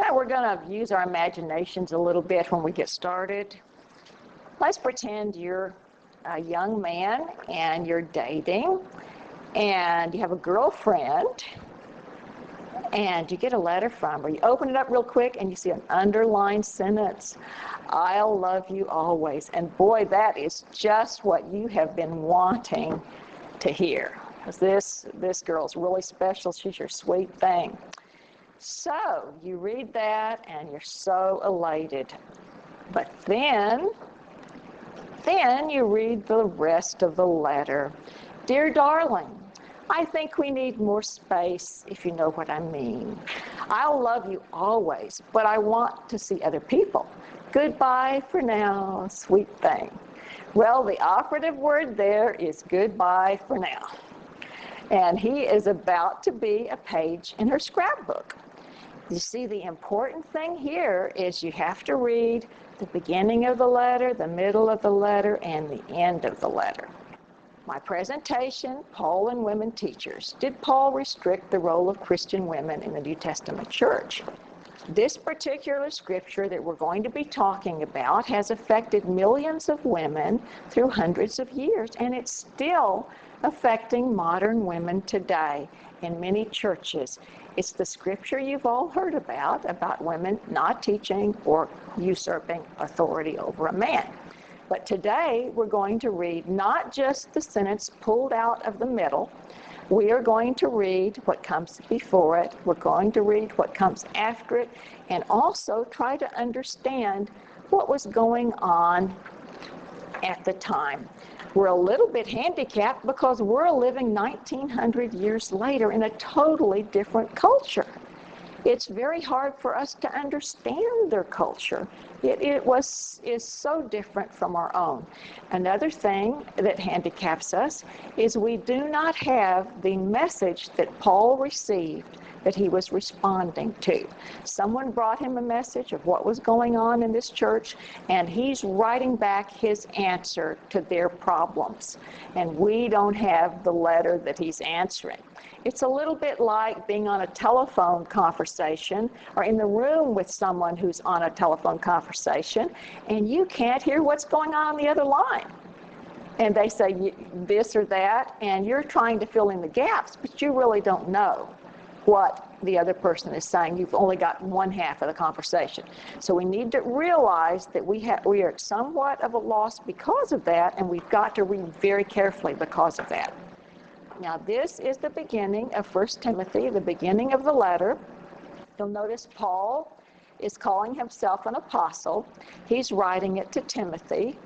Now we're going to use our imaginations a little bit when we get started. Let's pretend you're a young man and you're dating and you have a girlfriend and you get a letter from her. You open it up real quick and you see an underlined sentence. I'll love you always. And boy, that is just what you have been wanting to hear. Because this girl's really special. She's your sweet thing. So you read that and you're so elated. But then you read the rest of the letter. Dear darling, I think we need more space, if you know what I mean. I'll love you always, but I want to see other people. Goodbye for now, sweet thing. Well, the operative word there is goodbye for now. And he is about to be a page in her scrapbook. You see, the important thing here is you have to read the beginning of the letter, the middle of the letter, and the end of the letter. My presentation, Paul and Women Teachers. Did Paul restrict the role of Christian women in the New Testament church? This particular scripture that we're going to be talking about has affected millions of women through hundreds of years, and it's still affecting modern women today in many churches. It's the scripture you've all heard about women not teaching or usurping authority over a man. But today we're going to read not just the sentence pulled out of the middle. We are going to read what comes before it. We're going to read what comes after it, and also try to understand what was going on at the time. We're a little bit handicapped because we're living 1900 years later in a totally different culture. It's very hard for us to understand their culture. It is so different from our own. Another thing that handicaps us is we do not have the message that Paul received that he was responding to. Someone brought him a message of what was going on in this church, and he's writing back his answer to their problems. And we don't have the letter that he's answering. It's a little bit like being on a telephone conversation or in the room with someone who's on a telephone conversation, and you can't hear what's going on the other line. And they say this or that, and you're trying to fill in the gaps, but you really don't know what the other person is saying. You've only got one half of the conversation. So we need to realize that we are at somewhat of a loss because of that, and we've got to read very carefully because of that. Now, this is the beginning of 1 Timothy, the beginning of the letter. You'll notice Paul is calling himself an apostle. He's writing it to Timothy.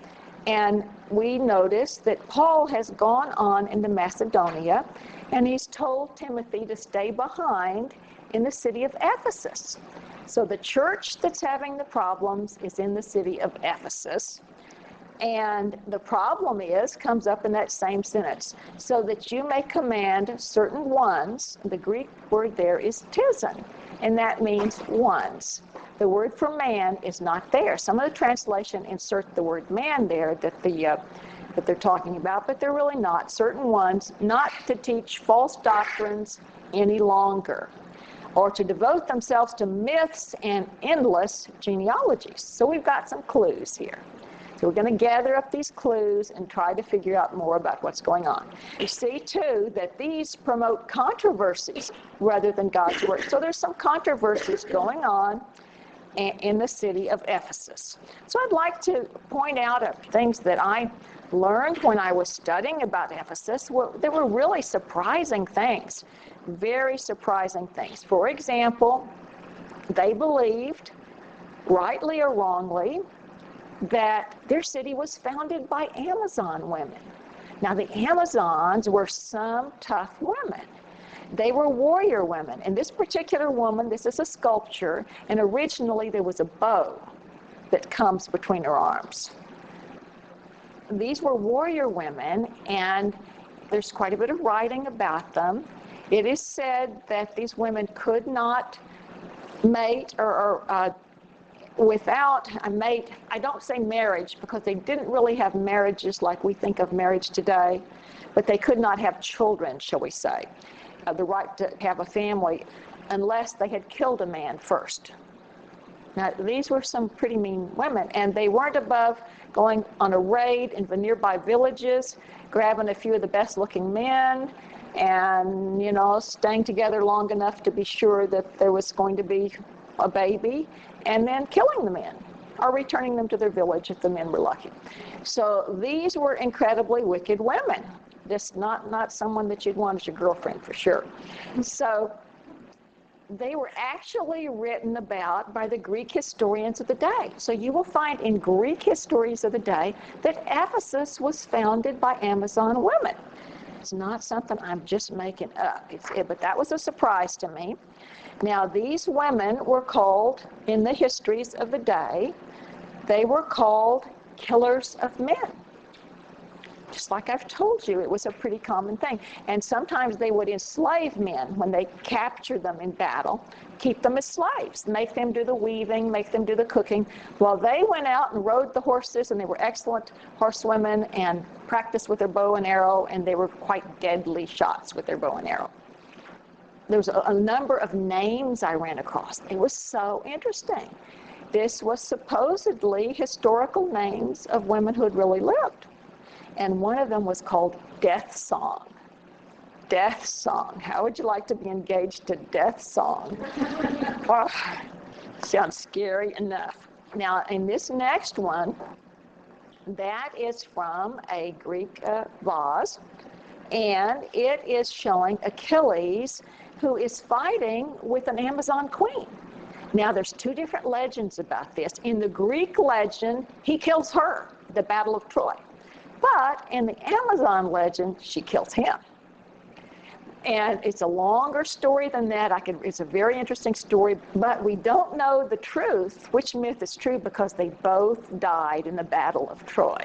And we notice that Paul has gone on into Macedonia, and he's told Timothy to stay behind in the city of Ephesus. So the church that's having the problems is in the city of Ephesus. And the problem comes up in that same sentence, so that you may command certain ones. The Greek word there is tizon, and that means ones. The word for man is not there. Some of the translation insert the word man there that they're talking about, but they're really not. Certain ones not to teach false doctrines any longer, or to devote themselves to myths and endless genealogies. So we've got some clues here. So we're going to gather up these clues and try to figure out more about what's going on. You see, too, that these promote controversies rather than God's word. So there's some controversies going on in the city of Ephesus. So I'd like to point out things that I learned when I was studying about Ephesus. There were really surprising things, very surprising things. For example, they believed, rightly or wrongly, that their city was founded by Amazon women. Now, the Amazons were some tough women. They were warrior women. And this particular woman, this is a sculpture, and originally there was a bow that comes between her arms. These were warrior women, and there's quite a bit of writing about them. It is said that these women could not mate or without a mate. I don't say marriage because they didn't really have marriages like we think of marriage today, but they could not have children, shall we say, the right to have a family unless they had killed a man first. Now, these were some pretty mean women, and they weren't above going on a raid in the nearby villages, grabbing a few of the best-looking men, and, you know, staying together long enough to be sure that there was going to be a baby, and then killing the men, or returning them to their village if the men were lucky. So these were incredibly wicked women. This not someone that you'd want as your girlfriend for sure. So they were actually written about by the Greek historians of the day. So you will find in Greek histories of the day that Ephesus was founded by Amazon women. It's not something I'm just making up, but that was a surprise to me. Now, these women were called, in the histories of the day, they were called killers of men. Just like I've told you, it was a pretty common thing. And sometimes they would enslave men when they captured them in battle, keep them as slaves, make them do the weaving, make them do the cooking, while they went out and rode the horses, and they were excellent horsewomen and practiced with their bow and arrow, and they were quite deadly shots with their bow and arrow. There was a number of names I ran across. It was so interesting. This was supposedly historical names of women who had really lived. And one of them was called Death Song. Death Song. How would you like to be engaged to Death Song? Oh, sounds scary enough. Now, in this next one, that is from a Greek vase, and it is showing Achilles, who is fighting with an Amazon queen. Now, there's two different legends about this. In the Greek legend, he kills her, the Battle of Troy. But in the Amazon legend, she kills him. And it's a longer story than that. It's a very interesting story, but we don't know the truth, which myth is true, because they both died in the Battle of Troy.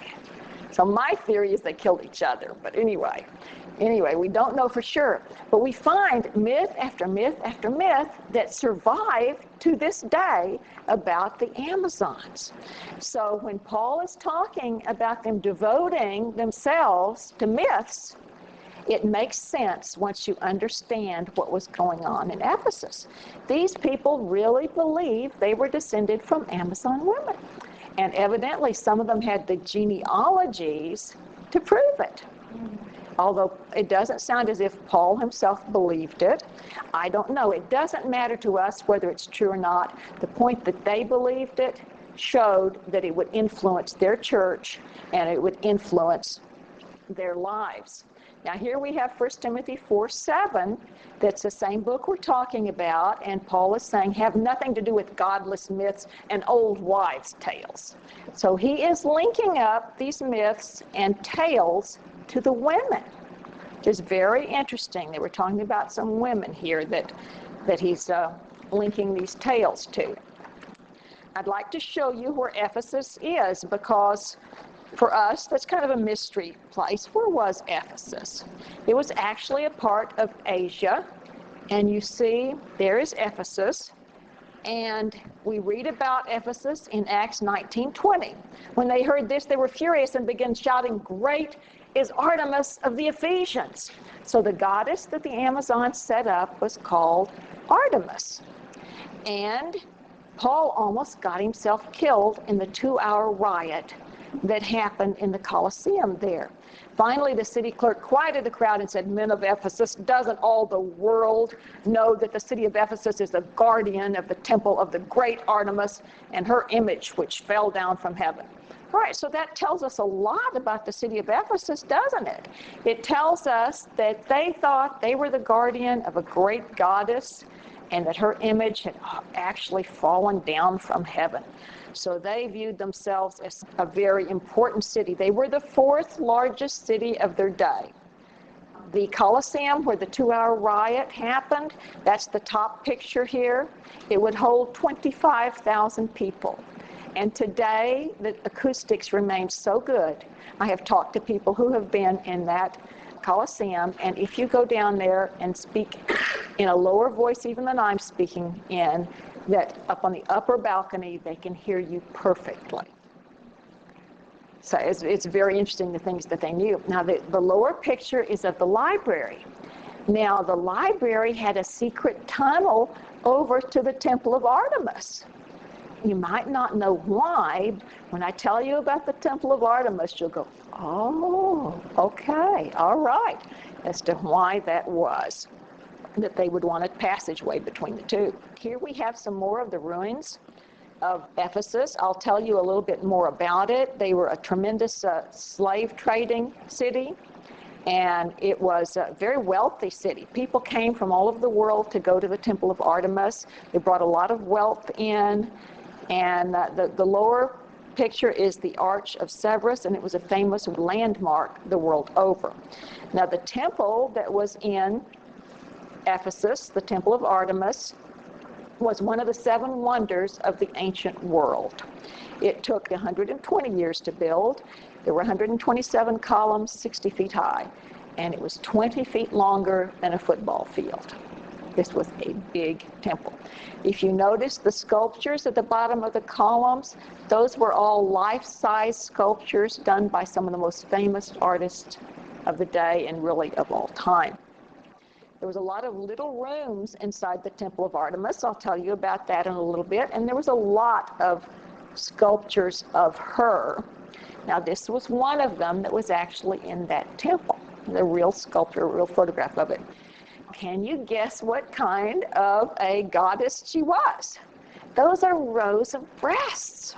So my theory is they killed each other. But anyway, we don't know for sure. But we find myth after myth after myth that survive to this day about the Amazons. So when Paul is talking about them devoting themselves to myths, it makes sense once you understand what was going on in Ephesus. These people really believed they were descended from Amazon women. And evidently, some of them had the genealogies to prove it. Although it doesn't sound as if Paul himself believed it. I don't know. It doesn't matter to us whether it's true or not. The point that they believed it showed that it would influence their church and it would influence their lives. Now here we have 1 Timothy 4:7. That's the same book we're talking about, and Paul is saying have nothing to do with godless myths and old wives' tales. So he is linking up these myths and tales to the women, which is very interesting. They were talking about some women here that he's linking these tales to. I'd like to show you where Ephesus is, because for us, that's kind of a mystery place. Where was Ephesus? It was actually a part of Asia. And you see, there is Ephesus. And we read about Ephesus in Acts 19:20. When they heard this, they were furious and began shouting, "Great is Artemis of the Ephesians." So the goddess that the Amazons set up was called Artemis. And Paul almost got himself killed in the 2-hour riot that happened in the Colosseum there. Finally, the city clerk quieted the crowd and said, "Men of Ephesus, doesn't all the world know that the city of Ephesus is the guardian of the temple of the great Artemis and her image which fell down from heaven?" All right, so that tells us a lot about the city of Ephesus, doesn't it? It tells us that they thought they were the guardian of a great goddess and that her image had actually fallen down from heaven. So they viewed themselves as a very important city. They were the 4th largest city of their day. The Colosseum, where the 2-hour riot happened, that's the top picture here. It would hold 25,000 people. And today, the acoustics remain so good. I have talked to people who have been in that Colosseum, and if you go down there and speak in a lower voice even than I'm speaking in, that up on the upper balcony, they can hear you perfectly. So it's very interesting, the things that they knew. Now, the lower picture is of the library. Now, the library had a secret tunnel over to the Temple of Artemis. You might not know why. When I tell you about the Temple of Artemis, you'll go, oh, okay, all right, as to why that was, that they would want a passageway between the two. Here we have some more of the ruins of Ephesus. I'll tell you a little bit more about it. They were a tremendous slave trading city, and it was a very wealthy city. People came from all over the world to go to the Temple of Artemis. They brought a lot of wealth in, and the lower picture is the Arch of Severus, and it was a famous landmark the world over. Now, the temple that was in Ephesus, the Temple of Artemis, was one of the 7 wonders of the ancient world. It took 120 years to build. There were 127 columns, 60 feet high, and it was 20 feet longer than a football field. This was a big temple. If you notice the sculptures at the bottom of the columns, those were all life-size sculptures done by some of the most famous artists of the day and really of all time. There was a lot of little rooms inside the Temple of Artemis. I'll tell you about that in a little bit. And there was a lot of sculptures of her. Now, this was one of them that was actually in that temple, the real sculpture, a real photograph of it. Can you guess what kind of a goddess she was? Those are rows of breasts.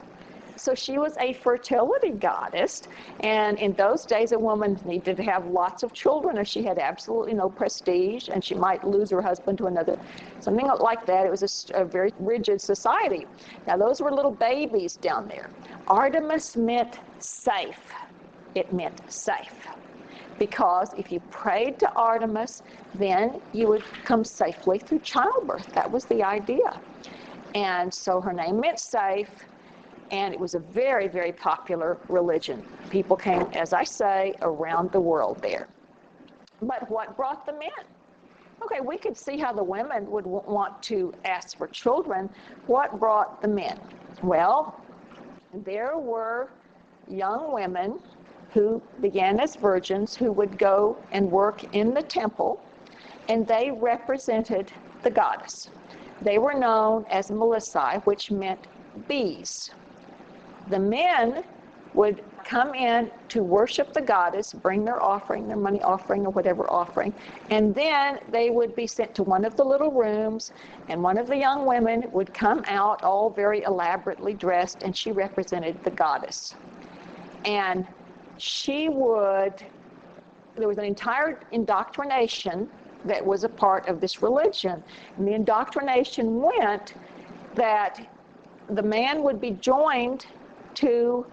So she was a fertility goddess, and in those days a woman needed to have lots of children or she had absolutely no prestige, and she might lose her husband to another, something like that. It was a very rigid society. Now, those were little babies down there. Artemis meant safe. It meant safe, because if you prayed to Artemis, then you would come safely through childbirth. That was the idea. And so her name meant safe. And it was a very, very popular religion. People came, as I say, around the world there. But what brought them in? Okay, we could see how the women would want to ask for children. What brought them in? Well, there were young women who began as virgins who would go and work in the temple, and they represented the goddess. They were known as Melissae, which meant bees. The men would come in to worship the goddess, bring their offering, their money offering or whatever offering, and then they would be sent to one of the little rooms, and one of the young women would come out all very elaborately dressed, and she represented the goddess. And there was an entire indoctrination that was a part of this religion. And the indoctrination went that the man would be joined to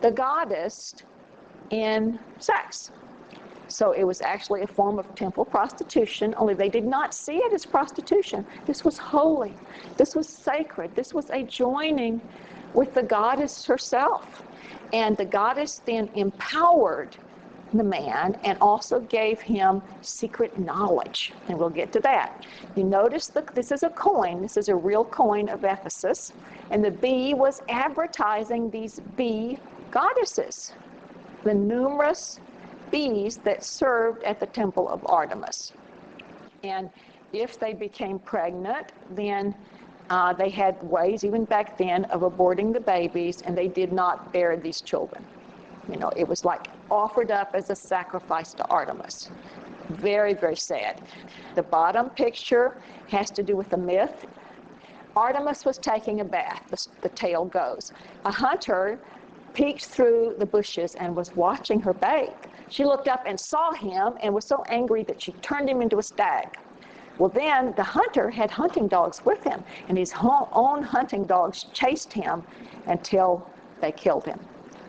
the goddess in sex. So it was actually a form of temple prostitution, only they did not see it as prostitution. This was holy. This was sacred. This was a joining with the goddess herself. And the goddess then empowered the man and also gave him secret knowledge. And we'll get to that. You notice this is a coin. This is a real coin of Ephesus. And the bee was advertising these bee goddesses, the numerous bees that served at the Temple of Artemis. And if they became pregnant, then they had ways, even back then, of aborting the babies, and they did not bear these children. You know, it was like offered up as a sacrifice to Artemis. Very, very sad. The bottom picture has to do with the myth. Artemis was taking a bath, the tale goes. A hunter peeked through the bushes and was watching her bathe. She looked up and saw him and was so angry that she turned him into a stag. Well, then the hunter had hunting dogs with him, and his own hunting dogs chased him until they killed him.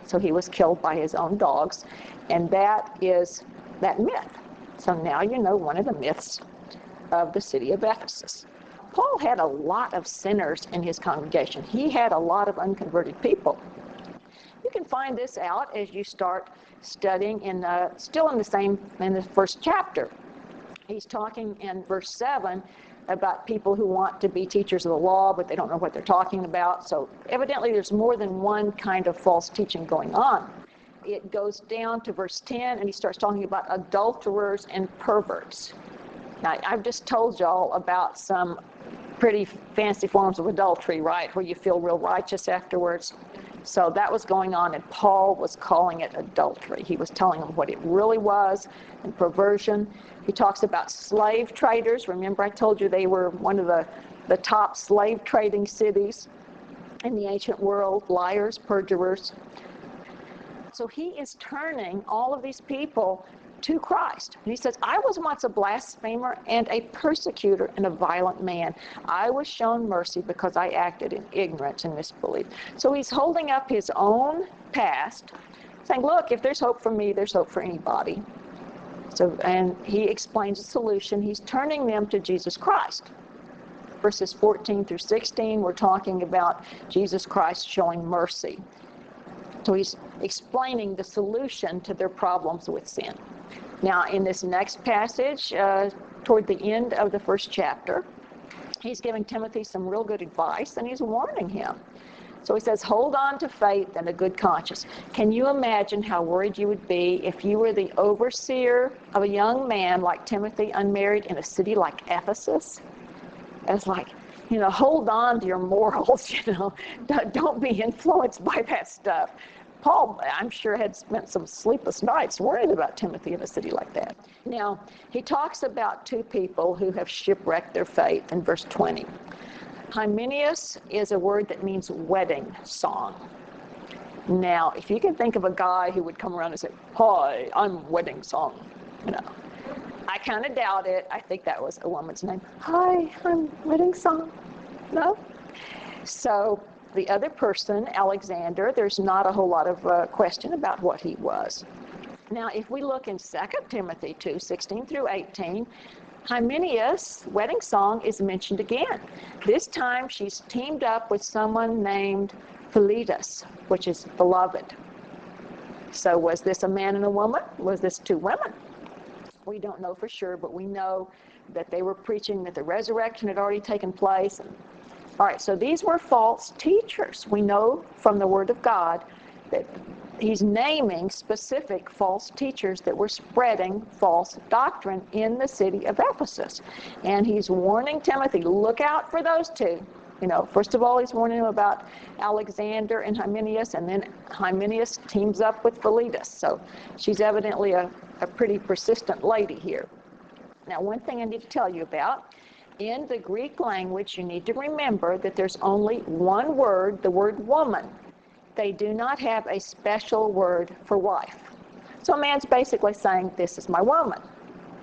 So he was killed by his own dogs, and that is that myth. So now you know one of the myths of the city of Ephesus. Paul had a lot of sinners in his congregation. He had a lot of unconverted people. You can find this out as you start studying still in the first chapter. He's talking in verse 7 about people who want to be teachers of the law, but they don't know what they're talking about. So evidently there's more than one kind of false teaching going on. It goes down to verse 10, and he starts talking about adulterers and perverts. Now, I've just told y'all about some pretty fancy forms of adultery, right, where you feel real righteous afterwards. So that was going on, and Paul was calling it adultery. He was telling them what it really was, and perversion. He talks about slave traders. Remember, I told you they were one of the top slave trading cities in the ancient world, liars, perjurers. So he is turning all of these people to Christ. And he says, I was once a blasphemer and a persecutor and a violent man. I was shown mercy because I acted in ignorance and misbelief. So he's holding up his own past, saying, look, if there's hope for me, there's hope for anybody. So, and he explains the solution. He's turning them to Jesus Christ. Verses 14 through 16, we're talking about Jesus Christ showing mercy. So he's explaining the solution to their problems with sin. Now, in this next passage, toward the end of the first chapter, he's giving Timothy some real good advice, and he's warning him. So he says, hold on to faith and a good conscience. Can you imagine how worried you would be if you were the overseer of a young man like Timothy, unmarried, in a city like Ephesus? It's like, hold on to your morals, Don't be influenced by that stuff. Paul, I'm sure, had spent some sleepless nights worried about Timothy in a city like that. Now, he talks about two people who have shipwrecked their faith in verse 20. Hymenaeus is a word that means wedding song. Now, if you can think of a guy who would come around and say, hi, I'm wedding song, I kind of doubt it. I think that was a woman's name. Hi, I'm wedding song. No? So the other person, Alexander, there's not a whole lot of question about what he was. Now, if we look in 2 Timothy 2, 16 through 18, Hymenaeus' wedding song is mentioned again. This time she's teamed up with someone named Philetus, which is beloved. So was this a man and a woman? Was this two women? We don't know for sure, but we know that they were preaching that the resurrection had already taken place. All right, so these were false teachers. We know from the Word of God that he's naming specific false teachers that were spreading false doctrine in the city of Ephesus. And he's warning Timothy, look out for those two. First of all, he's warning him about Alexander and Hymenaeus, and then Hymenaeus teams up with Philetus. So she's evidently a pretty persistent lady here. Now, one thing I need to tell you about, in the Greek language, you need to remember that there's only one word, the word woman. They do not have a special word for wife. So a man's basically saying, this is my woman.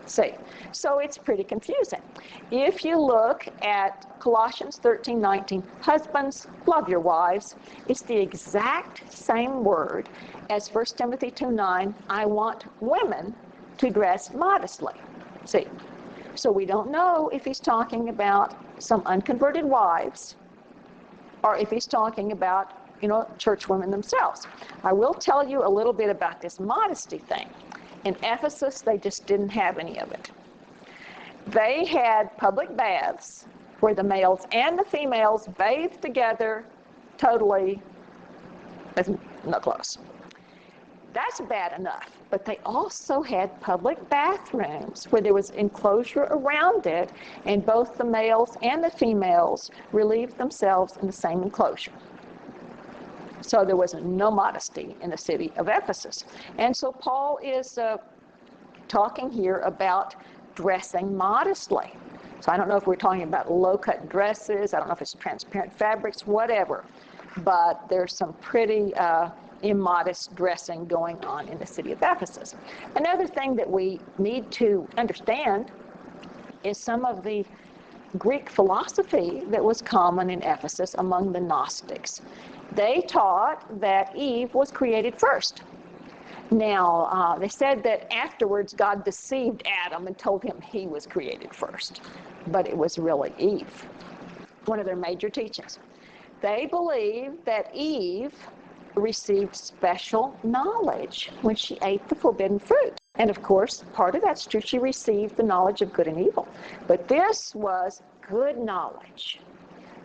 See, so it's pretty confusing. If you look at Colossians 13:19, husbands, love your wives, it's the exact same word as 1 Timothy 2:9, I want women to dress modestly. See, so we don't know if he's talking about some unconverted wives or if he's talking about, church women themselves. I will tell you a little bit about this modesty thing. In Ephesus, they just didn't have any of it. They had public baths where the males and the females bathed together totally with no clothes. That's bad enough. But they also had public bathrooms where there was enclosure around it, and both the males and the females relieved themselves in the same enclosure. So there was no modesty in the city of Ephesus. And so Paul is talking here about dressing modestly. So I don't know if we're talking about low-cut dresses. I don't know if it's transparent fabrics, whatever. But there's some pretty immodest dressing going on in the city of Ephesus. Another thing that we need to understand is some of the Greek philosophy that was common in Ephesus among the Gnostics. They taught that Eve was created first. Now, they said that afterwards God deceived Adam and told him he was created first, but it was really Eve, one of their major teachings. They believed that Eve received special knowledge when she ate the forbidden fruit. And of course, part of that's true. She received the knowledge of good and evil. But this was good knowledge.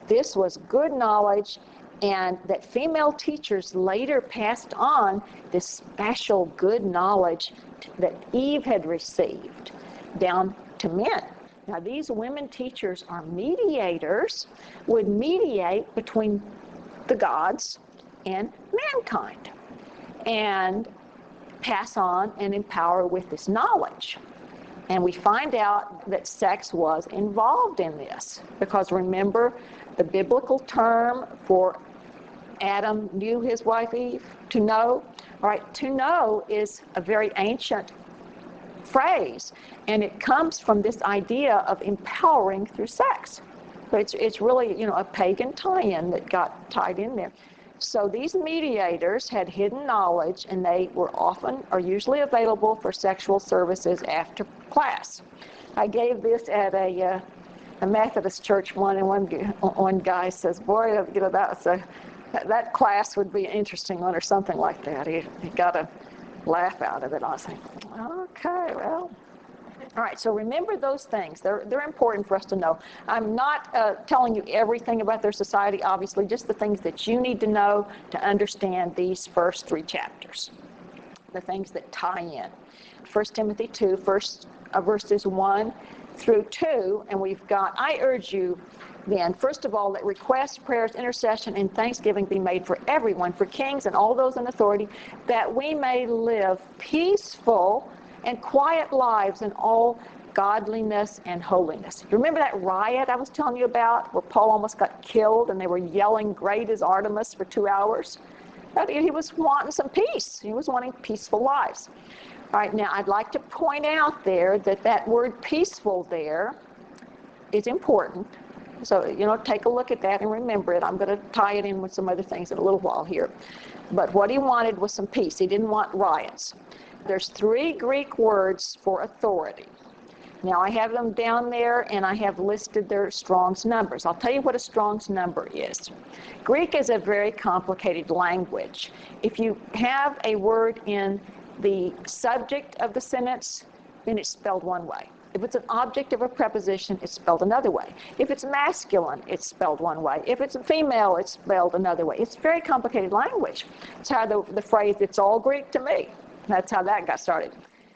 This was good knowledge, and that female teachers later passed on this special good knowledge that Eve had received down to men. Now, these women teachers are mediators, would mediate between the gods and mankind, and pass on and empower with this knowledge. And we find out that sex was involved in this, because remember, the biblical term for Adam knew his wife Eve, to know. All right, to know is a very ancient phrase, and it comes from this idea of empowering through sex. So it's really, a pagan tie-in that got tied in there. So these mediators had hidden knowledge, and they were often or usually available for sexual services after class. I gave this at a Methodist church one, and one guy says, "Boy, that class would be an interesting one," or something like that. He got a laugh out of it. I was thinking, okay, well. All right, so remember those things. They're important for us to know. I'm not telling you everything about their society, obviously, just the things that you need to know to understand these first 3 chapters, the things that tie in. 1 Timothy 2, verses 1 through 2, and I urge you then, first of all, that requests, prayers, intercession, and thanksgiving be made for everyone, for kings and all those in authority, that we may live peaceful and quiet lives in all godliness and holiness. You remember that riot I was telling you about, where Paul almost got killed and they were yelling, "Great is Artemis," for 2 hours? He was wanting some peace. He was wanting peaceful lives. All right, now I'd like to point out there that word peaceful there is important. So, take a look at that and remember it. I'm going to tie it in with some other things in a little while here. But what he wanted was some peace. He didn't want riots. There's 3 Greek words for authority. Now, I have them down there, and I have listed their Strong's numbers. I'll tell you what a Strong's number is. Greek is a very complicated language. If you have a word in the subject of the sentence, then it's spelled one way. If it's an object of a preposition, it's spelled another way. If it's masculine, it's spelled one way. If it's female, it's spelled another way. It's very complicated language. It's how the phrase, "It's all Greek to me." That's how that got started.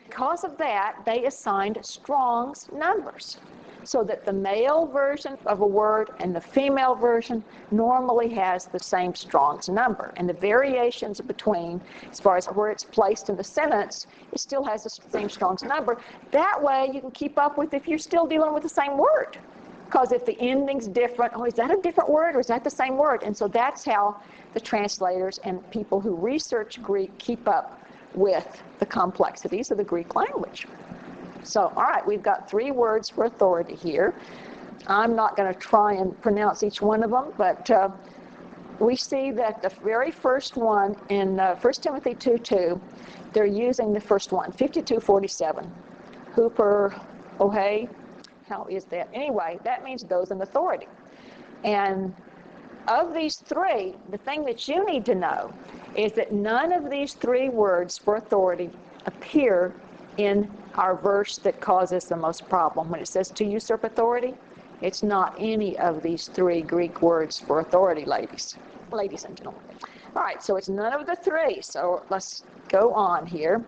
Because of that, they assigned Strong's numbers, so that the male version of a word and the female version normally has the same Strong's number. And the variations between, as far as where it's placed in the sentence, it still has the same Strong's number. That way you can keep up with if you're still dealing with the same word. Because if the ending's different, is that a different word or is that the same word? And so that's how the translators and people who research Greek keep up with the complexities of the Greek language. So, all right, we've got 3 words for authority here. I'm not going to try and pronounce each one of them, but we see that the very first one in 1 Timothy 2:2, they're using the first one, 52:47. Hooper, Ohey, how is that? Anyway, that means those in authority. And of these 3, the thing that you need to know is that none of these 3 words for authority appear in our verse that causes the most problem. When it says to usurp authority, it's not any of these 3 Greek words for authority, ladies and gentlemen. All right, so it's none of the 3. So let's go on here.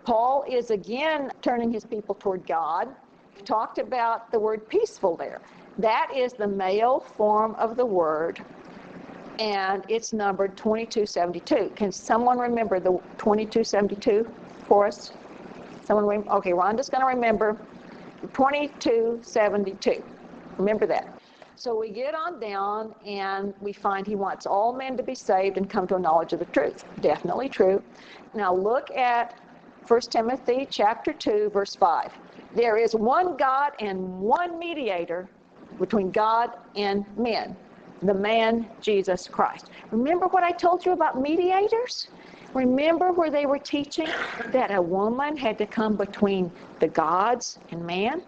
Paul is again turning his people toward God. He talked about the word peaceful there. That is the male form of the word, and it's numbered 2272. Can someone remember the 2272 for us? Okay, Rhonda's going to remember 2272. Remember that. So we get on down, and we find he wants all men to be saved and come to a knowledge of the truth. Definitely true. Now look at 1 Timothy chapter 2, verse 5. There is one God and one mediator between God and men, the man Jesus Christ. Remember what I told you about mediators? Remember where they were teaching that a woman had to come between the gods and man?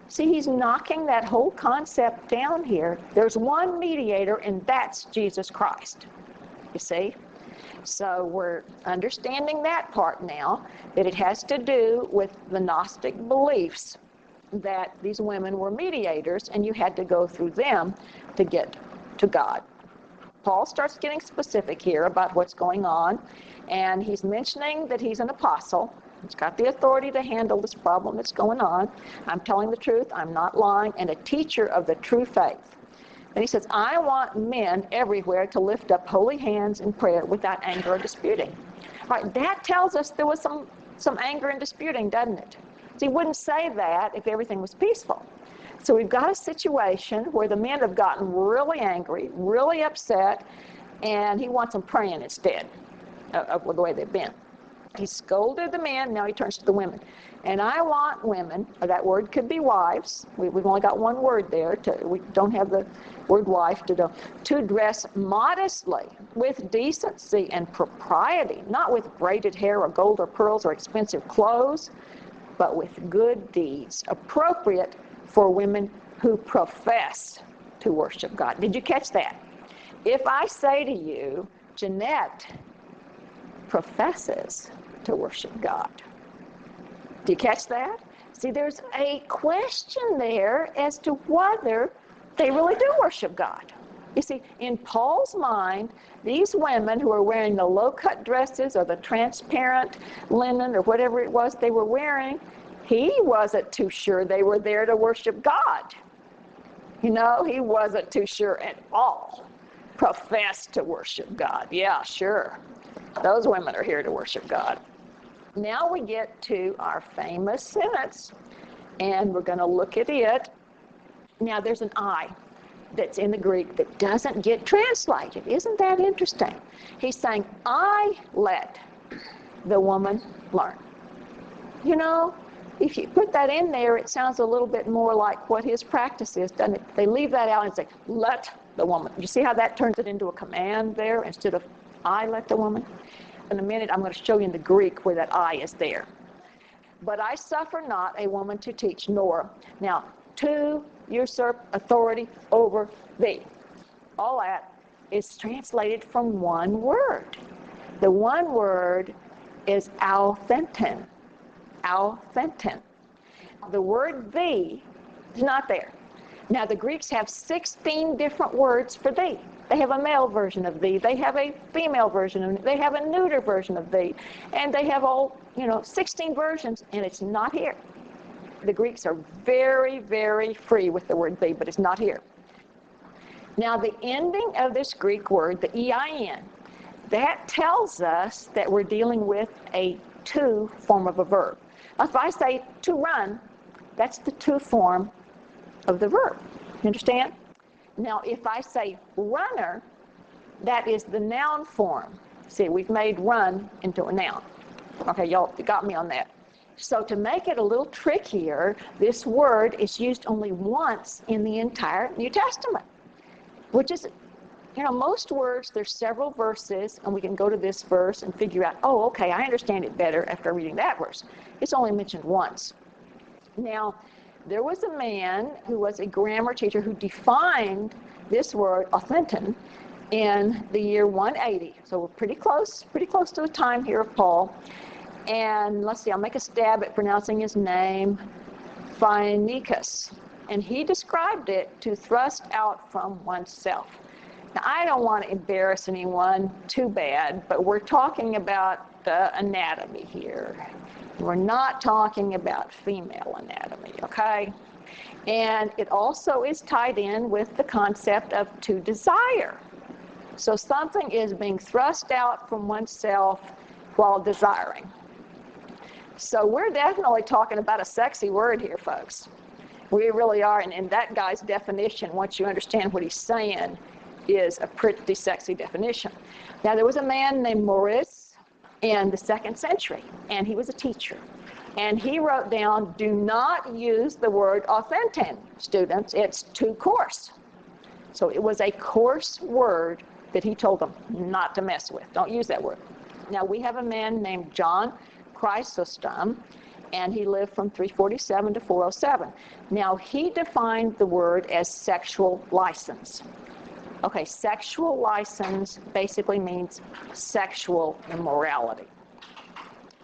See, he's knocking that whole concept down here. There's one mediator, and that's Jesus Christ. You see? So we're understanding that part now, that it has to do with the Gnostic beliefs that these women were mediators, and you had to go through them to get to God. Paul starts getting specific here about what's going on, and he's mentioning that he's an apostle, He's got the authority to handle this problem that's going on. I'm telling the truth. I'm not lying. And a teacher of the true faith. And he says, I want men everywhere to lift up holy hands in prayer without anger or disputing. All right, that tells us there was some anger and disputing, doesn't it? So he wouldn't say that if everything was peaceful. So we've got a situation where the men have gotten really angry, really upset, and he wants them praying instead of the way they've been. He scolded the men, now he turns to the women. And I want women, or that word could be wives, we've only got one word there, we don't have the word wife to dress modestly with decency and propriety, not with braided hair or gold or pearls or expensive clothes, but with good deeds, appropriate for women who profess to worship God. Did you catch that? If I say to you, Jeanette professes to worship God. Do you catch that? See, there's a question there as to whether they really do worship God. You see, in Paul's mind, these women who are wearing the low-cut dresses or the transparent linen or whatever it was they were wearing, he wasn't too sure they were there to worship God. You know, he wasn't too sure at all. Profess to worship God. Yeah, sure. Those women are here to worship God. Now we get to our famous sentence, and we're going to look at it. Now there's an I that's in the Greek that doesn't get translated. Isn't that interesting? He's saying, I let the woman learn. You know, if you put that in there, it sounds a little bit more like what his practice is, doesn't it? They leave that out and say, let the woman. You see how that turns it into a command there instead of I let the woman? In a minute, I'm going to show you in the Greek where that I is there. But I suffer not a woman to teach, nor. Now, to usurp authority over thee. All that is translated from one word. The one word is authenten. Authenten. The word thee is not there. Now, the Greeks have 16 different words for thee. They have a male version of thee. They have a female version of thee. They have a neuter version of thee. And they have all, 16 versions, and it's not here. The Greeks are very, very free with the word thee, but it's not here. Now, the ending of this Greek word, the ein, that tells us that we're dealing with a to form of a verb. If I say to run, that's the to form of the verb. You understand? Now, if I say runner, that is the noun form. See, we've made run into a noun. Okay, y'all got me on that. So to make it a little trickier, this word is used only once in the entire New Testament, which is, most words, there's several verses, and we can go to this verse and figure out, oh, okay, I understand it better after reading that verse. It's only mentioned once. Now, there was a man who was a grammar teacher who defined this word, authenten, in the year 180. So we're pretty close to the time here of Paul. And let's see, I'll make a stab at pronouncing his name, Phoenicus. And he described it to thrust out from oneself. Now, I don't want to embarrass anyone too bad, but we're talking about the anatomy here. We're not talking about female anatomy, okay? And it also is tied in with the concept of to desire. So something is being thrust out from oneself while desiring. So we're definitely talking about a sexy word here, folks. We really are, and that guy's definition, once you understand what he's saying, is a pretty sexy definition. Now, there was a man named Maurice in the 2nd century, and he was a teacher. And he wrote down, do not use the word authenten, students. It's too coarse. So it was a coarse word that he told them not to mess with. Don't use that word. Now, we have a man named John Chrysostom, and he lived from 347 to 407. Now, he defined the word as sexual license. Okay, sexual license basically means sexual immorality.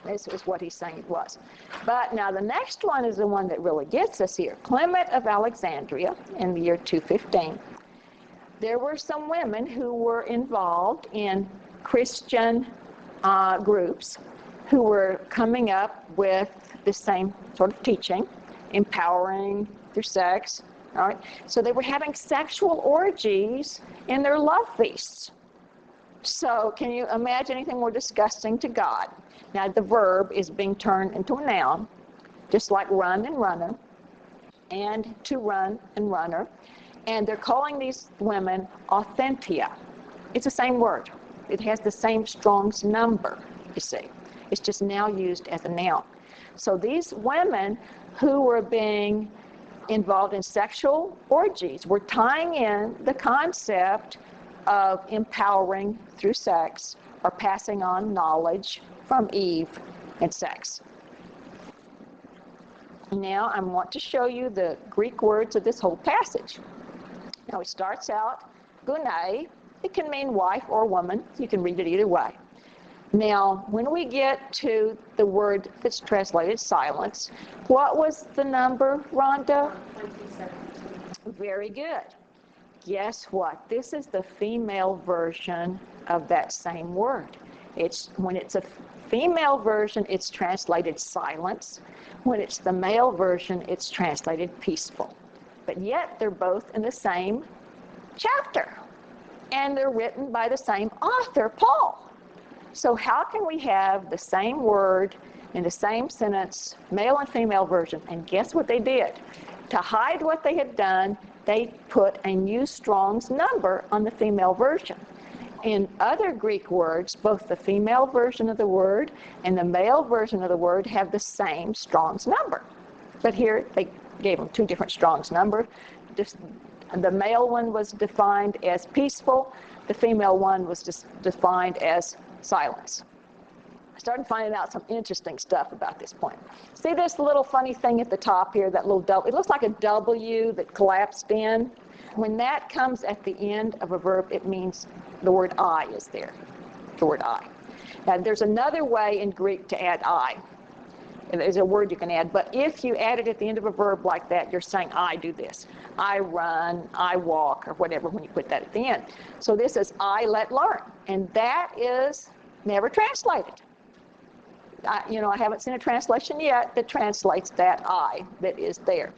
This is what he's saying it was. But now the next one is the one that really gets us here. Clement of Alexandria in the year 215. There were some women who were involved in Christian groups who were coming up with the same sort of teaching, empowering through sex. All right? So they were having sexual orgies in their love feasts. So can you imagine anything more disgusting to God? Now the verb is being turned into a noun, just like run and runner, and to run and runner. And they're calling these women authentia. It's the same word. It has the same Strong's number, you see. It's just now used as a noun. So these women who were being involved in sexual orgies were tying in the concept of empowering through sex or passing on knowledge from Eve and sex. Now I want to show you the Greek words of this whole passage. Now it starts out, gune. It can mean wife or woman. You can read it either way. Now, when we get to the word that's translated silence, what was the number, Rhonda? 27. Very good. Guess what? This is the female version of that same word. When it's a female version, it's translated silence. When it's the male version, it's translated peaceful. But yet, they're both in the same chapter. And they're written by the same author, Paul. So how can we have the same word in the same sentence, male and female version? And guess what they did? To hide what they had done, they put a new Strong's number on the female version. In other Greek words, both the female version of the word and the male version of the word have the same Strong's number. But here they gave them two different Strong's numbers. The male one was defined as peaceful. The female one was defined as silence. I started finding out some interesting stuff about this point. See this little funny thing at the top here, that little W? It looks like a W that collapsed in. When that comes at the end of a verb, it means the word I is there, the word I. Now, there's another way in Greek to add I. There's a word you can add, but if you add it at the end of a verb like that, you're saying, I do this. I run, I walk, or whatever when you put that at the end. So this is I let learn, and that is never translated. I haven't seen a translation yet that translates that I that is there.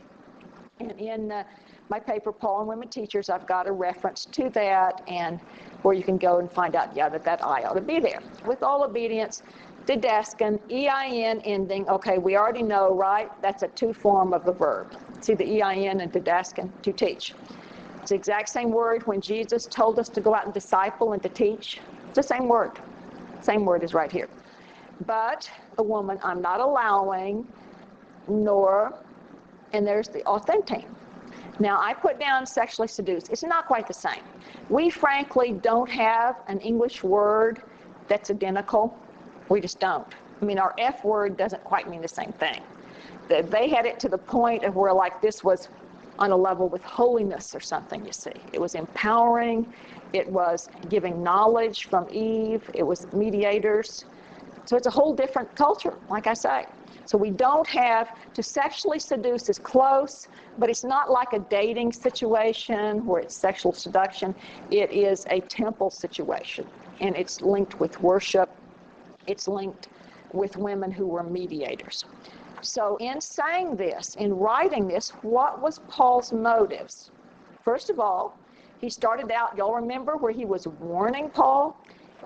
And in my paper, Paul and Women Teachers, I've got a reference to that, and where you can go and find out, that I ought to be there. With all obedience, didascan, EIN ending. Okay, we already know, right? That's a to form of the verb. See the EIN and didascan, to teach. It's the exact same word when Jesus told us to go out and disciple and to teach. It's the same word. Same word is right here. But a woman, I'm not allowing, nor, and there's the authentic. Now, I put down sexually seduced. It's not quite the same. We frankly don't have an English word that's identical. We just don't. I mean, our F word doesn't quite mean the same thing. They had it to the point of where, like, this was on a level with holiness or something, you see. It was empowering. It was giving knowledge from Eve. It was mediators. So it's a whole different culture, like I say. So we don't have, to sexually seduce is close, but it's not like a dating situation where it's sexual seduction. It is a temple situation, and it's linked with worship. It's linked with women who were mediators. So in saying this, in writing this, what was Paul's motives? First of all, he started out, y'all remember where he was warning Paul?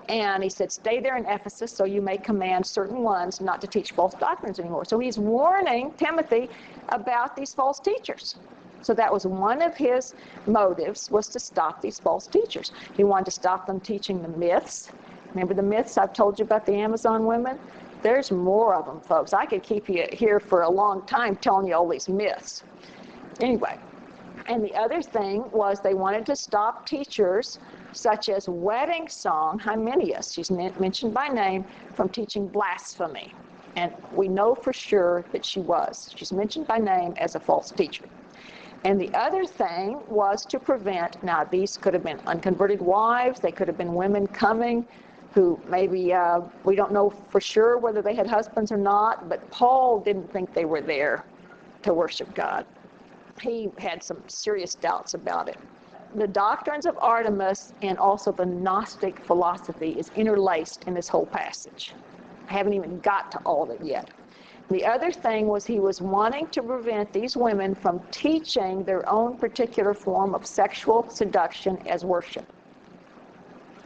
And he said, stay there in Ephesus so you may command certain ones not to teach false doctrines anymore. So he's warning Timothy about these false teachers. So that was one of his motives, was to stop these false teachers. He wanted to stop them teaching the myths. Remember the myths I've told you about the Amazon women? There's more of them, folks. I could keep you here for a long time telling you all these myths. Anyway, and the other thing was they wanted to stop teachers such as wedding song Hymenaeus, she's mentioned by name, from teaching blasphemy. And we know for sure that she was. She's mentioned by name as a false teacher. And the other thing was to prevent, now these could have been unconverted wives, they could have been women coming who maybe, we don't know for sure whether they had husbands or not, but Paul didn't think they were there to worship God. He had some serious doubts about it. The doctrines of Artemis and also the Gnostic philosophy is interlaced in this whole passage. I haven't even got to all of it yet. The other thing was he was wanting to prevent these women from teaching their own particular form of sexual seduction as worship.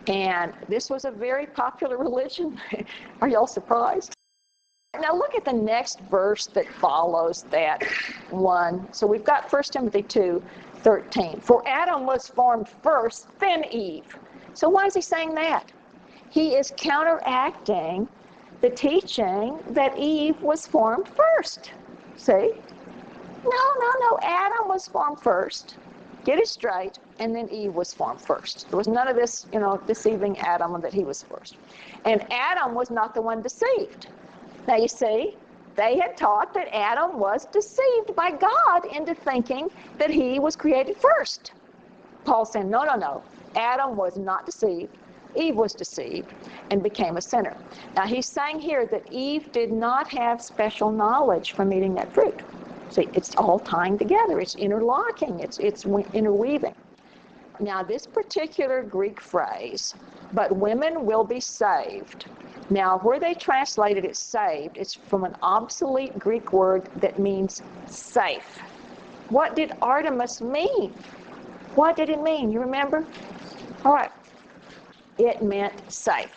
And this was a very popular religion. Are y'all surprised? Now look at the next verse that follows that one. So we've got 1 Timothy 2:13. For Adam was formed first, then Eve. So why is he saying that? He is counteracting the teaching that Eve was formed first. See? No. Adam was formed first. Get it straight. And then Eve was formed first. There was none of this, deceiving Adam that he was first. And Adam was not the one deceived. Now you see, they had taught that Adam was deceived by God into thinking that he was created first. Paul's saying, no. Adam was not deceived. Eve was deceived and became a sinner. Now he's saying here that Eve did not have special knowledge from eating that fruit. See, it's all tying together. It's interlocking. It's interweaving. Now this particular Greek phrase, but women will be saved. Now where they translated it saved, it's from an obsolete Greek word that means safe. What did Artemis mean? What did it mean? You remember? All right. It meant safe.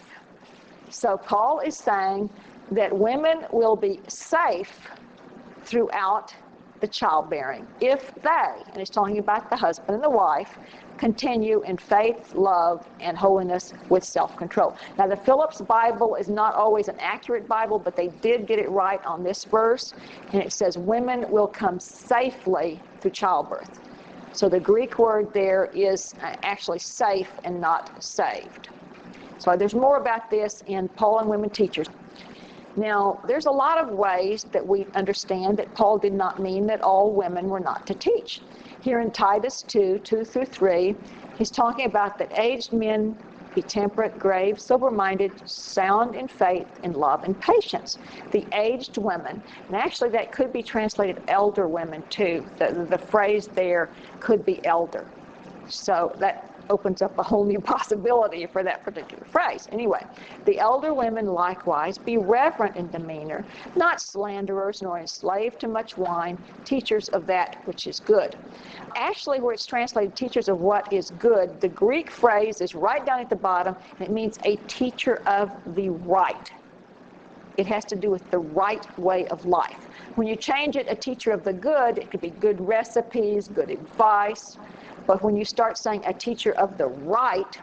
So Paul is saying that women will be safe throughout the childbearing if they, and he's talking about the husband and the wife, continue in faith, love, and holiness with self-control. Now the Phillips Bible is not always an accurate Bible, but they did get it right on this verse, and it says women will come safely through childbirth. So the Greek word there is actually safe and not saved. So there's more about this in Paul and Women Teachers. Now, there's a lot of ways that we understand that Paul did not mean that all women were not to teach. Here in Titus 2:2-3, he's talking about that aged men be temperate, grave, sober-minded, sound in faith, in love, and patience. The aged women, and actually that could be translated elder women too. The phrase there could be elder. So that opens up a whole new possibility for that particular phrase. Anyway, the elder women likewise be reverent in demeanor, not slanderers, nor enslaved to much wine, teachers of that which is good. Actually, where it's translated teachers of what is good, the Greek phrase is right down at the bottom, and it means a teacher of the right. It has to do with the right way of life. When you change it, a teacher of the good, it could be good recipes, good advice. But when you start saying a teacher of the right,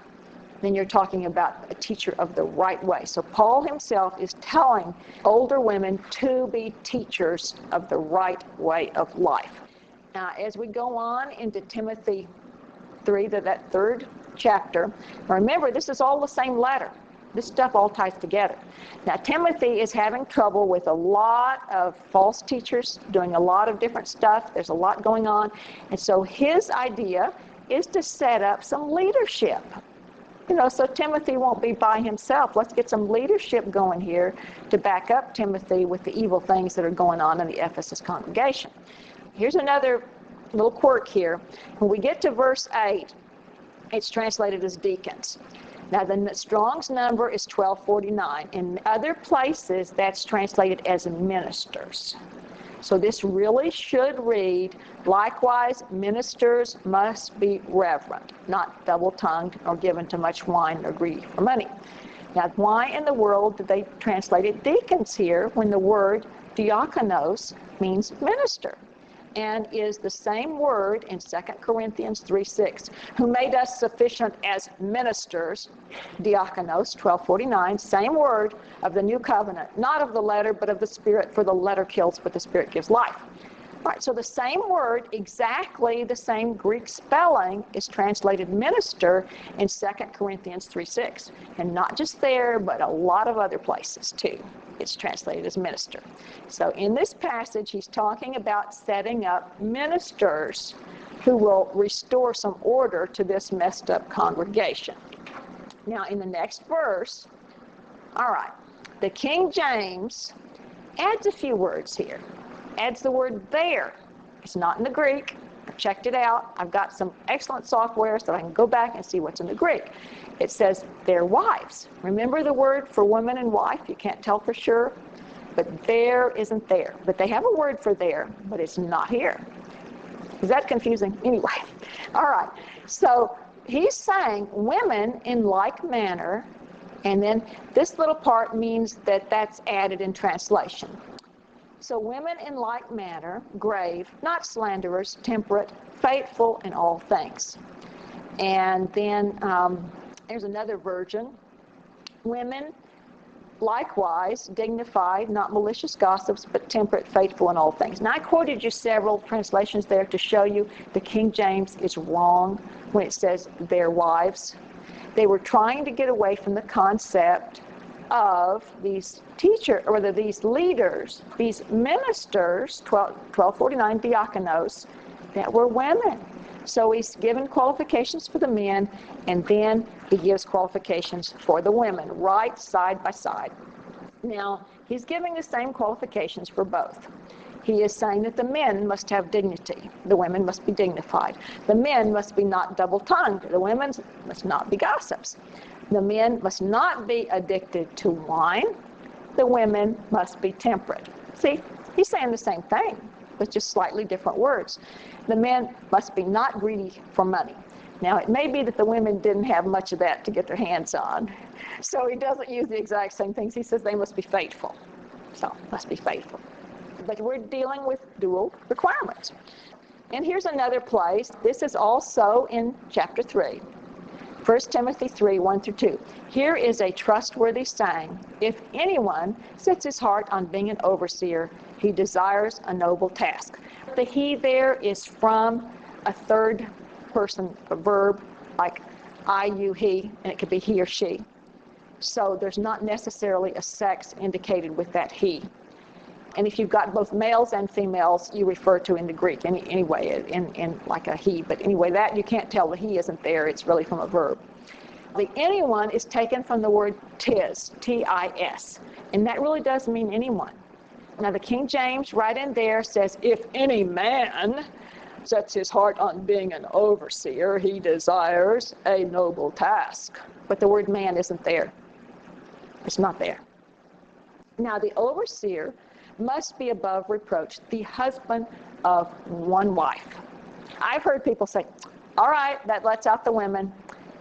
then you're talking about a teacher of the right way. So Paul himself is telling older women to be teachers of the right way of life. Now, as we go on into Timothy 3, that third chapter, remember, this is all the same letter. This stuff all ties together. Now, Timothy is having trouble with a lot of false teachers doing a lot of different stuff. There's a lot going on. And so his idea is to set up some leadership. So Timothy won't be by himself. Let's get some leadership going here to back up Timothy with the evil things that are going on in the Ephesus congregation. Here's another little quirk here. When we get to verse 8, it's translated as deacons. Now, the Strong's number is 1249. In other places, that's translated as ministers. So this really should read, likewise, ministers must be reverent, not double-tongued or given to much wine or greedy for money. Now, why in the world did they translate it deacons here when the word diakonos means minister? And is the same word in 2 Corinthians 3:6, who made us sufficient as ministers, diakonos, 1249, same word of the new covenant, not of the letter, but of the Spirit, for the letter kills, but the Spirit gives life. All right, so the same word, exactly the same Greek spelling, is translated minister in 2 Corinthians 3:6. And not just there, but a lot of other places too. It's translated as minister. So in this passage, he's talking about setting up ministers who will restore some order to this messed up congregation. Now, in the next verse, all right, the King James adds a few words here. Adds the word there. It's not in the Greek. I've checked it out. I've got some excellent software so I can go back and see what's in the Greek. It says their wives. Remember the word for woman and wife? You can't tell for sure, but there isn't there. But they have a word for there, but it's not here. Is that confusing? Anyway, all right. So he's saying women in like manner, and then this little part means that that's added in translation. So women in like manner, grave, not slanderers, temperate, faithful in all things. And then there's another version. Women, likewise, dignified, not malicious gossips, but temperate, faithful in all things. Now, I quoted you several translations there to show you the King James is wrong when it says their wives. They were trying to get away from the concept of these these leaders, these ministers, 1249 diakonos, that were women. So he's given qualifications for the men, and then he gives qualifications for the women, right side by side. Now, he's giving the same qualifications for both. He is saying that the men must have dignity. The women must be dignified. The men must be not double-tongued. The women must not be gossips. The men must not be addicted to wine. The women must be temperate. See, he's saying the same thing, with just slightly different words. The men must be not greedy for money. Now, it may be that the women didn't have much of that to get their hands on, so he doesn't use the exact same things. He says they must be faithful. So, must be faithful. But we're dealing with dual requirements. And here's another place. This is also in chapter 3. 1 Timothy 3, 1 through 2. Here is a trustworthy saying. If anyone sets his heart on being an overseer, he desires a noble task. The he there is from a third person, a verb, like I, you, he, and it could be he or she. So there's not necessarily a sex indicated with that he. And if you've got both males and females, you refer to in the Greek anyway, in like a he. But anyway, that you can't tell the he isn't there. It's really from a verb. The anyone is taken from the word tis, T-I-S. And that really does mean anyone. Now, the King James right in there says, if any man sets his heart on being an overseer, he desires a noble task. But the word man isn't there. It's not there. Now, the overseer must be above reproach, the husband of one wife. I've heard people say, all right, that lets out the women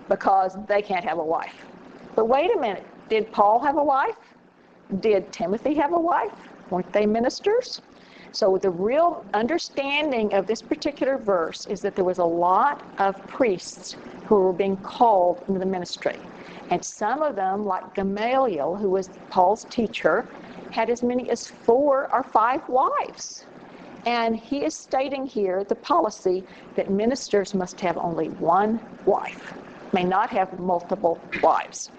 because they can't have a wife. But wait a minute, did Paul have a wife? Did Timothy have a wife? Weren't they ministers? So the real understanding of this particular verse is that there was a lot of priests who were being called into the ministry. And some of them, like Gamaliel, who was Paul's teacher, had as many as 4 or 5 wives. And he is stating here the policy that ministers must have only one wife, may not have multiple wives.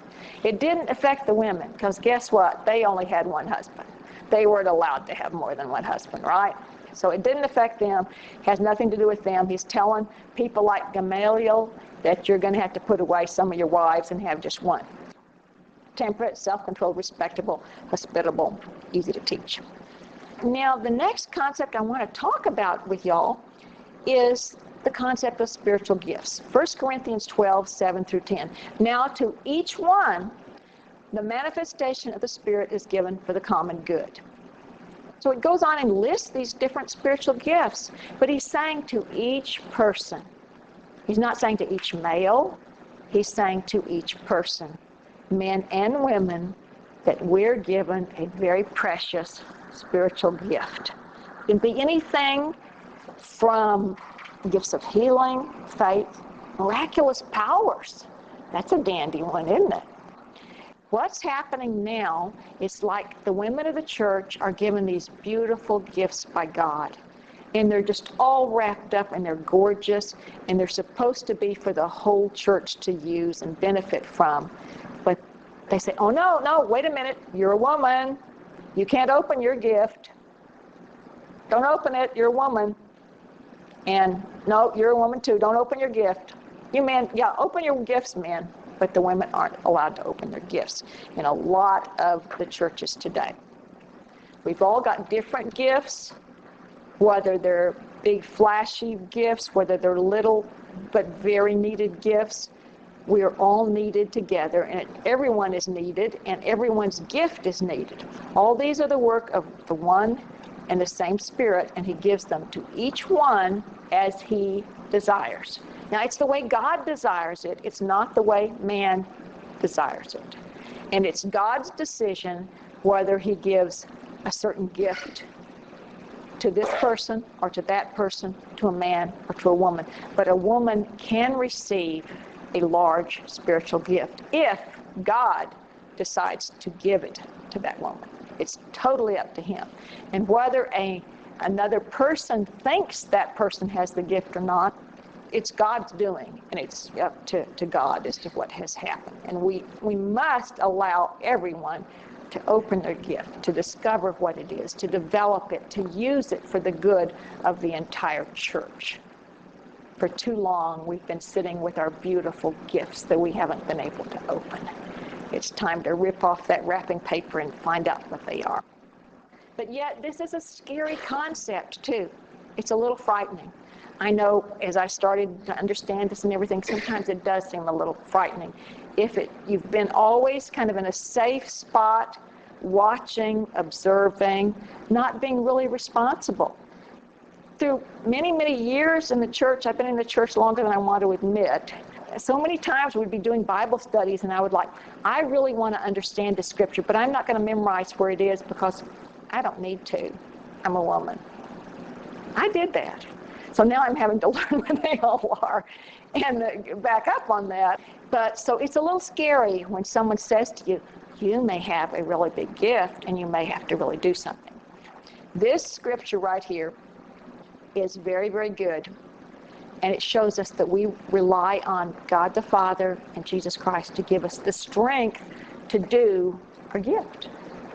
It didn't affect the women, because guess what? They only had one husband. They weren't allowed to have more than one husband, right? So it didn't affect them, has nothing to do with them. He's telling people like Gamaliel that you're going to have to put away some of your wives and have just one. Temperate, self-controlled, respectable, hospitable, easy to teach. Now, the next concept I want to talk about with y'all is the concept of spiritual gifts. 1 Corinthians 12, 7 through 10. Now, to each one, the manifestation of the Spirit is given for the common good. So it goes on and lists these different spiritual gifts, but he's saying to each person. He's not saying to each male. He's saying to each person, men and women, that we're given a very precious spiritual gift. It can be anything from gifts of healing, faith, miraculous powers. That's a dandy one, isn't it? What's happening now is like the women of the church are given these beautiful gifts by God. And they're just all wrapped up and they're gorgeous and they're supposed to be for the whole church to use and benefit from. But they say, oh no, wait a minute, you're a woman. You can't open your gift. Don't open it, you're a woman. And no, you're a woman too, don't open your gift. You men, yeah, open your gifts, men. But the women aren't allowed to open their gifts in a lot of the churches today. We've all got different gifts, whether they're big flashy gifts, whether they're little but very needed gifts. We are all needed together, and everyone is needed, and everyone's gift is needed. All these are the work of the one and the same Spirit, and He gives them to each one as He desires. Now, it's the way God desires it. It's not the way man desires it. And it's God's decision whether He gives a certain gift to this person or to that person, to a man or to a woman. But a woman can receive a large spiritual gift if God decides to give it to that woman. It's totally up to Him. And whether another person thinks that person has the gift or not, it's God's doing, and it's up to God as to what has happened. And we must allow everyone to open their gift, to discover what it is, to develop it, to use it for the good of the entire church. For too long, we've been sitting with our beautiful gifts that we haven't been able to open. It's time to rip off that wrapping paper and find out what they are. But yet, this is a scary concept, too. It's a little frightening. I know as I started to understand this and everything, sometimes it does seem a little frightening. If you've been always kind of in a safe spot, watching, observing, not being really responsible. Through many, many years in the church, I've been in the church longer than I want to admit, so many times we'd be doing Bible studies and I really want to understand the Scripture, but I'm not going to memorize where it is because I don't need to. I'm a woman. I did that. So now I'm having to learn what they all are and back up on that. But so it's a little scary when someone says to you, you may have a really big gift and you may have to really do something. This scripture right here is very, very good. And it shows us that we rely on God the Father and Jesus Christ to give us the strength to do our gift,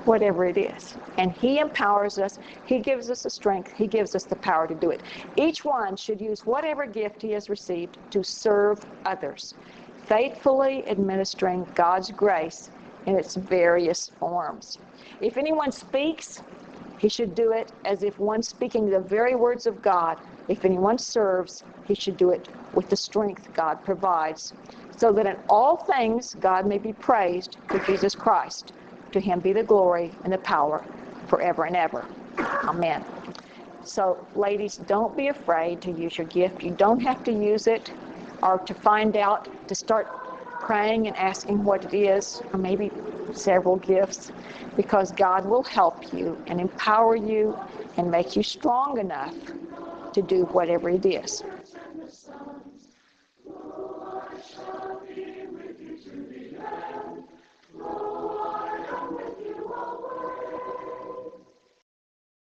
whatever it is. And He empowers us. He gives us the strength. He gives us the power to do it. Each one should use whatever gift he has received to serve others, faithfully administering God's grace in its various forms. If anyone speaks, he should do it as if one speaking the very words of God. If anyone serves, he should do it with the strength God provides, so that in all things God may be praised through Jesus Christ. To Him be the glory and the power forever and ever. Amen. So, ladies, don't be afraid to use your gift. You don't have to use it or to find out, to start praying and asking what it is, or maybe several gifts, because God will help you and empower you and make you strong enough to do whatever it is.